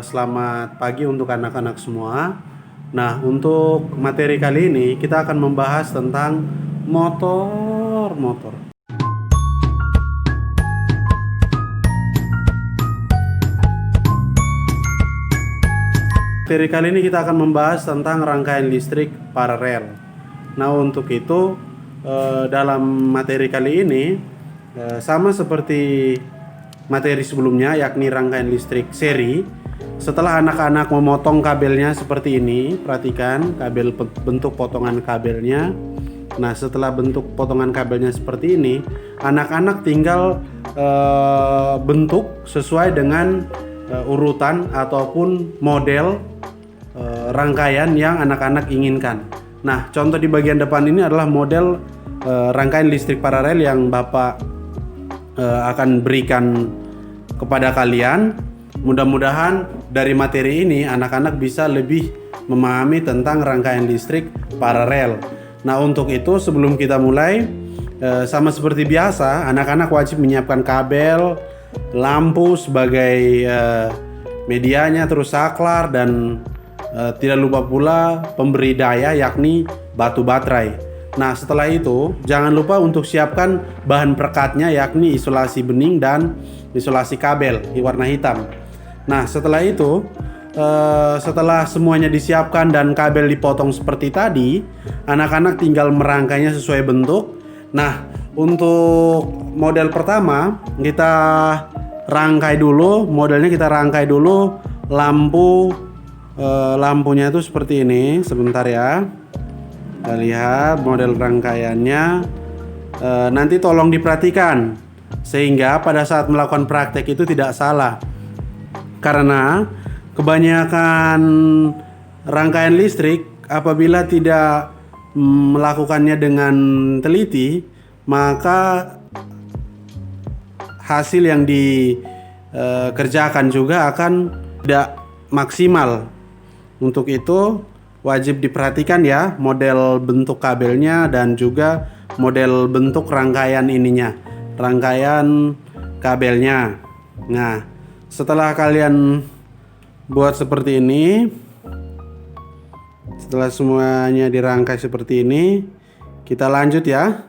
Selamat pagi untuk anak-anak semua. Nah, untuk materi kali ini kita akan membahas tentang motor-motor. Materi kali ini kita akan membahas tentang rangkaian listrik paralel. Nah, untuk itu dalam materi kali ini sama seperti materi sebelumnya, yakni rangkaian listrik seri. Setelah anak-anak memotong kabelnya seperti ini, perhatikan kabel bentuk potongan kabelnya. Nah, setelah bentuk potongan kabelnya seperti ini, anak-anak tinggal bentuk sesuai dengan urutan ataupun model rangkaian yang anak-anak inginkan. Nah, contoh di bagian depan ini adalah model rangkaian listrik paralel yang Bapak akan berikan kepada kalian. Mudah-mudahan dari materi ini anak-anak bisa lebih memahami tentang rangkaian listrik paralel. Nah, untuk itu sebelum kita mulai, sama seperti biasa, anak-anak wajib menyiapkan kabel, lampu sebagai medianya, terus saklar, dan tidak lupa pula pemberi daya yakni batu baterai. Nah, setelah itu jangan lupa untuk siapkan bahan perekatnya yakni isolasi bening dan isolasi kabel di warna hitam. Nah, setelah itu setelah semuanya disiapkan dan kabel dipotong seperti tadi, anak-anak tinggal merangkainya sesuai bentuk. Nah, untuk model pertama kita rangkai dulu, modelnya kita rangkai dulu lampunya itu seperti ini. Sebentar ya. Kita lihat model rangkaiannya. Nanti tolong diperhatikan sehingga pada saat melakukan praktek itu tidak salah. Karena kebanyakan rangkaian listrik apabila tidak melakukannya dengan teliti, maka hasil yang dikerjakan juga akan tidak maksimal. Untuk itu wajib diperhatikan ya model bentuk kabelnya dan juga model bentuk rangkaian ininya, rangkaian kabelnya. Nah, setelah kalian buat seperti ini, setelah semuanya dirangkai seperti ini, kita lanjut ya.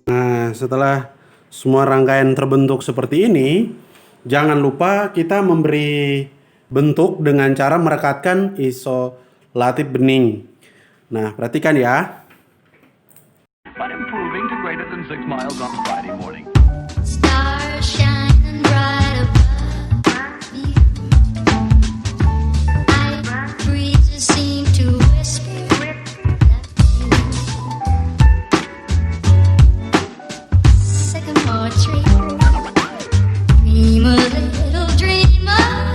Nah, setelah semua rangkaian terbentuk seperti ini, jangan lupa kita memberi bentuk dengan cara merekatkan isolatif bening. Nah, perhatikan ya. But improving to greater than 6 miles on Friday morning. Stars shining bright above you. Night breezes seem to whisper sycamore tree. Dream a little dreamer.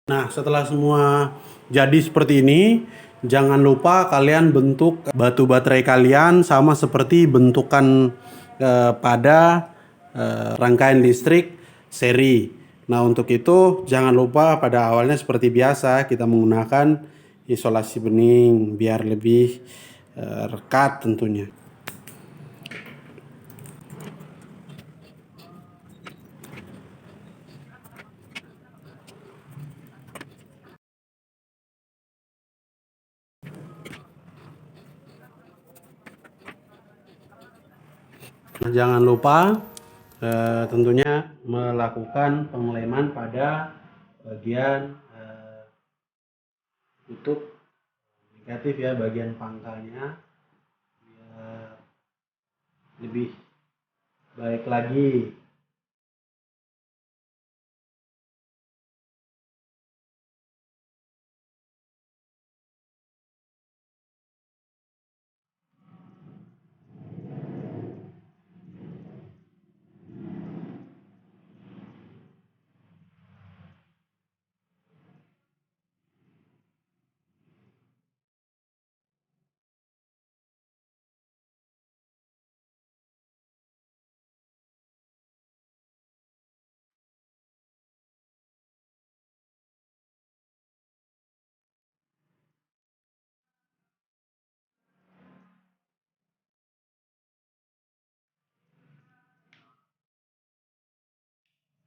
Nah, setelah semua jadi seperti ini, jangan lupa kalian bentuk batu baterai kalian sama seperti bentukan pada rangkaian listrik seri. Nah, untuk itu jangan lupa pada awalnya seperti biasa kita menggunakan isolasi bening biar lebih rekat tentunya. Nah, jangan lupa tentunya melakukan pengeleman pada bagian kutub negatif ya, bagian pangkalnya biar lebih baik lagi.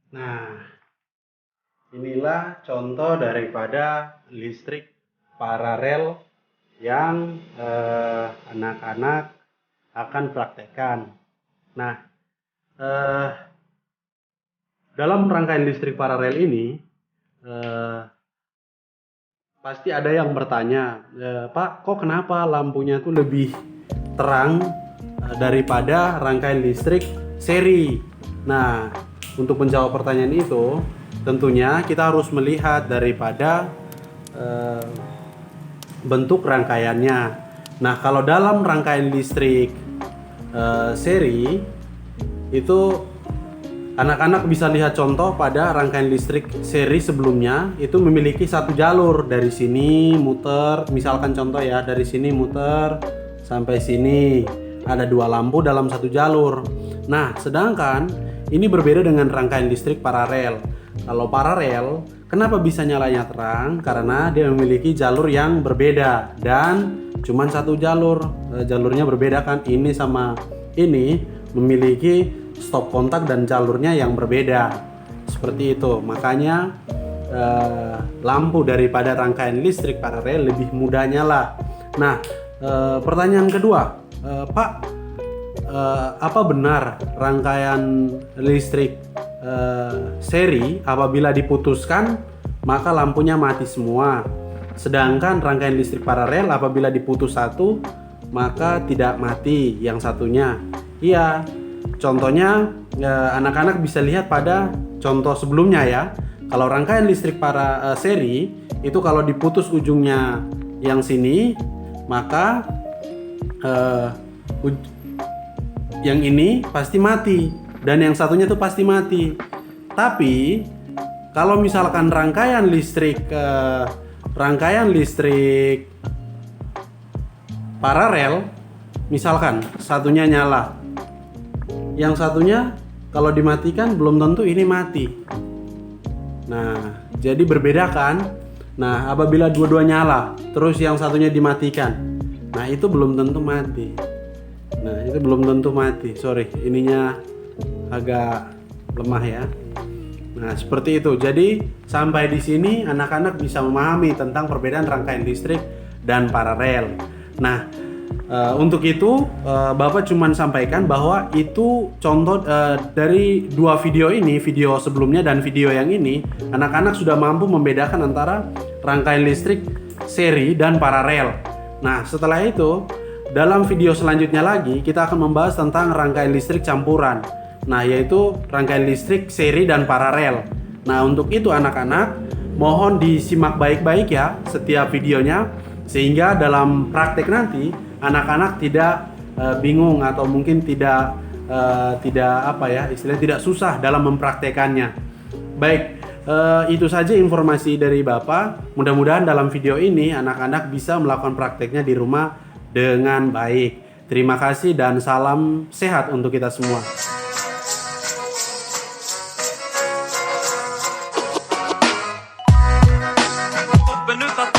Nah, inilah contoh daripada listrik paralel yang anak-anak akan praktekkan. Nah, dalam rangkaian listrik paralel ini pasti ada yang bertanya, Pak, kok kenapa lampunya tuh lebih terang daripada rangkaian listrik seri? Nah, untuk menjawab pertanyaan itu, tentunya kita harus melihat daripada bentuk rangkaiannya. Nah, kalau dalam rangkaian listrik seri itu anak-anak bisa lihat contoh pada rangkaian listrik seri sebelumnya itu memiliki satu jalur, dari sini muter, misalkan contoh ya, dari sini muter sampai sini ada dua lampu dalam satu jalur. Nah, sedangkan ini berbeda dengan rangkaian listrik paralel. Kalau paralel, kenapa bisa nyalanya terang? Karena dia memiliki jalur yang berbeda dan cuman satu jalur. Jalurnya berbeda kan, ini sama ini memiliki stop kontak dan jalurnya yang berbeda. Seperti itu. Makanya lampu daripada rangkaian listrik paralel lebih mudah nyala. Nah, pertanyaan kedua, Pak, apa benar rangkaian listrik seri apabila diputuskan maka lampunya mati semua, sedangkan rangkaian listrik paralel apabila diputus satu maka tidak mati yang satunya? Iya, contohnya anak-anak bisa lihat pada contoh sebelumnya ya. Kalau rangkaian listrik seri itu kalau diputus ujungnya yang sini maka yang ini pasti mati dan yang satunya tuh pasti mati. Tapi kalau misalkan rangkaian listrik paralel, misalkan satunya nyala, yang satunya kalau dimatikan belum tentu ini mati. Nah, jadi berbeda kan? Nah, apabila dua-dua nyala terus yang satunya dimatikan, nah itu belum tentu mati. Nah, itu belum tentu mati. Sorry, ininya agak lemah ya. Nah, seperti itu. Jadi, sampai di sini anak-anak bisa memahami tentang perbedaan rangkaian listrik dan paralel. Nah, untuk itu Bapak cuma sampaikan bahwa itu contoh dari dua video ini, video sebelumnya dan video yang ini, anak-anak sudah mampu membedakan antara rangkaian listrik seri dan paralel. Nah, setelah itu dalam video selanjutnya lagi kita akan membahas tentang rangkaian listrik campuran. Nah, yaitu rangkaian listrik seri dan paralel. Nah, untuk itu anak-anak mohon disimak baik-baik ya setiap videonya, sehingga dalam praktek nanti anak-anak tidak bingung atau mungkin tidak istilahnya tidak susah dalam mempraktekannya. Baik, itu saja informasi dari Bapak. Mudah-mudahan dalam video ini anak-anak bisa melakukan prakteknya di rumah dengan baik. Terima kasih dan salam sehat untuk kita semua. Benvenuto